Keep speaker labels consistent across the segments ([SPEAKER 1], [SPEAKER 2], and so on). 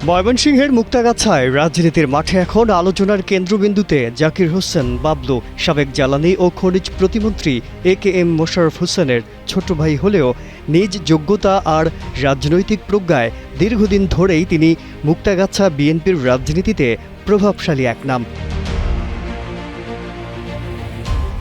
[SPEAKER 1] ময়মনসিংহের মুক্তাগাছায় রাজনীতির মাঠে এখন আলোচনার কেন্দ্রবিন্দুতে জাকির হোসেন বাবলু, সাবেক জ্বালানি ও খনিজ প্রতিমন্ত্রী AKM মোশাররফ হোসেনের ছোট ভাই হলেও নিজ যোগ্যতা আর রাজনৈতিক প্রজ্ঞায় দীর্ঘদিন ধরেই তিনি মুক্তাগাছা বিএনপির রাজনীতিতে প্রভাবশালী এক নাম।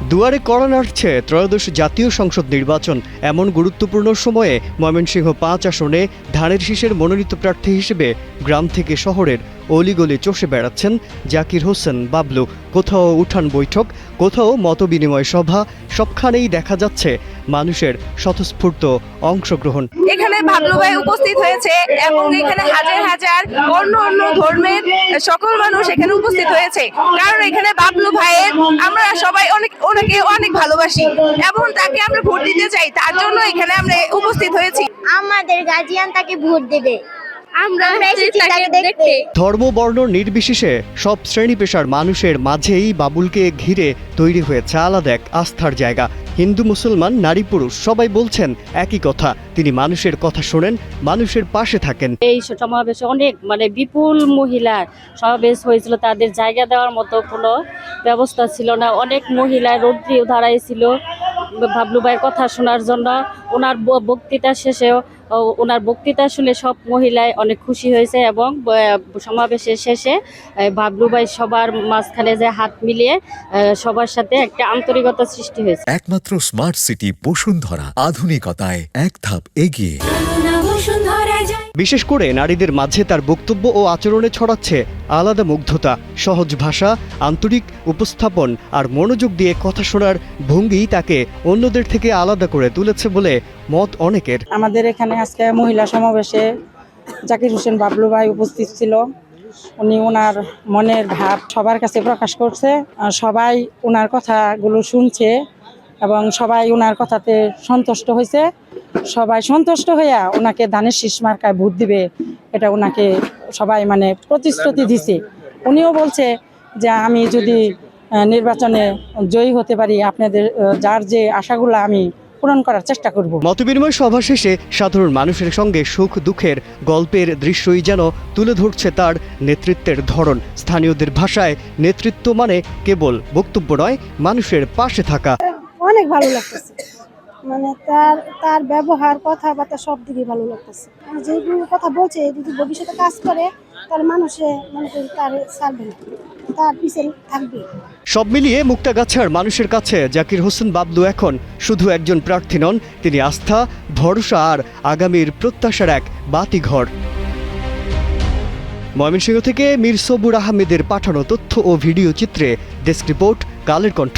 [SPEAKER 1] দুয়ারে কড়া নাড়ছে ত্রয়োদশ জাতীয় সংসদ নির্বাচন। এমন গুরুত্বপূর্ণ সময়ে ময়মনসিংহ ৫ আসনে ধানের শীষের মনোনীত প্রার্থী হিসেবে গ্রাম থেকে শহরের অলিগলি চষে বেড়াচ্ছেন জাকির হোসেন বাবলু। কোথাও উঠান বৈঠক, কোথাও মতবিনিময় সভা, সবখানেই দেখা যাচ্ছে মানুষের স্বতঃস্ফূর্ত অংশগ্রহণ।
[SPEAKER 2] এখানে বাবলু ভাই উপস্থিত হয়েছে এবং এখানে হাজার হাজার অন্য অন্য ধর্মের সকল মানুষ এখানে উপস্থিত হয়েছে, কারণ এখানে বাবলু ভাইয়ের আমরা সবাই ওনাকে অনেক ভালোবাসি এবং তাকে আমরা ভোট দিতে চাই, তার জন্য এখানে আমরা উপস্থিত হয়েছি।
[SPEAKER 3] আমাদের গার্জিয়ান তাকে ভোট দেবে, আমরা এসেছি তাকে দেখতে।
[SPEAKER 1] ধর্ম বর্ণ নির্বিশেষে সব শ্রেণী পেশার মানুষের মাঝেই বাবুলকে ঘিরে তৈরি হয়েছে আলাদা এক আস্থার জায়গা। হিন্দু মুসলমান নারী পুরুষ সবাই বলছেন একই কথা, তিনি মানুষের কথা শোনেন, মানুষের পাশে থাকেন।
[SPEAKER 4] এই সমাবেশে অনেক বিপুল মহিলার সমাবেশ হয়েছিল, তাদের জায়গা দেওয়ার মতো কোনো ব্যবস্থা ছিল না। অনেক মহিলা রৌদ্রিও দাঁড়াইছিল বাবলু ভাইয়ের কথা শোনার জন্য। ওনার বক্তৃতা শুনে সব মহিলাই অনেক খুশি হয়েছে এবং সমাবেশের শেষে বাবলু ভাই সবার মাঝখানে যে হাত মিলিয়ে সবার সাথে একটা আন্তরিকতা সৃষ্টি হয়েছে।
[SPEAKER 5] একমাত্র স্মার্ট সিটি বসুন্ধরা, আধুনিকতায় এক ধাপ এগিয়ে।
[SPEAKER 1] বিশেষ করে নারীদের মাঝে তার বক্তব্য ও আচরণে ছড়াচ্ছে আলাদা মুগ্ধতা। সহজ ভাষা, আন্তরিক উপস্থাপন আর মনোযোগ দিয়ে কথা শোনার ভঙ্গি তাকে অন্যদের থেকে আলাদা করে তুলেছে বলে মত অনেকের।
[SPEAKER 6] আমাদের এখানে আজকে মহিলা সমাবেশে জাকির হোসেন বাবলু ভাই উপস্থিত ছিল। উনি ওনার মনের ভাব সবার কাছে প্রকাশ করছে, সবাই ওনার কথাগুলো শুনছে এবং সবাই ওনার কথাতে সন্তুষ্ট হয়েছে। সবাই সন্তুষ্ট হইয়া ওনাকে ধানের শীষ মার্কায় ভোট দিবে, এটা ওনাকে সবাই প্রতিশ্রুতি দিছে। উনিও বলছে যে আমি যদি নির্বাচনে জয়ী হতে পারি, আপনাদের যার যে আশাগুলো আমি পূরণ করার চেষ্টা করব।
[SPEAKER 1] মতবিনিময় সভা শেষে সাধারণ মানুষের সঙ্গে সুখ দুঃখের গল্পের দৃশ্যই যেন তুলে ধরছে তার নেতৃত্বের ধরন। স্থানীয়দের ভাষায় নেতৃত্ব মানে কেবল বক্তব্য নয়, মানুষের পাশে থাকা।
[SPEAKER 7] অনেক ভালো লাগতেছে, তার ব্যবহার, কথাবার্তা সব দিকে ভালো লাগতেছে। যেগুলো কথা বলছে যদি ভবিষ্যতে কাজ করে তাহলে মানুষে তার ছাড়বে না, তার পিছনে থাকবে।
[SPEAKER 1] সব মিলিয়ে মুক্তাগাছার মানুষের কাছে জাকির হোসেন বাবলু এখন শুধু একজন প্রার্থী নন, তিনি আস্থা, ভরসা আর আগামীর প্রত্যাশার এক বাতিঘর। ময়মনসিংহ থেকে মীর সবুর আহমেদের পাঠানো তথ্য ও ভিডিও চিত্রে ডেস্ক রিপোর্ট, কালের কণ্ঠ।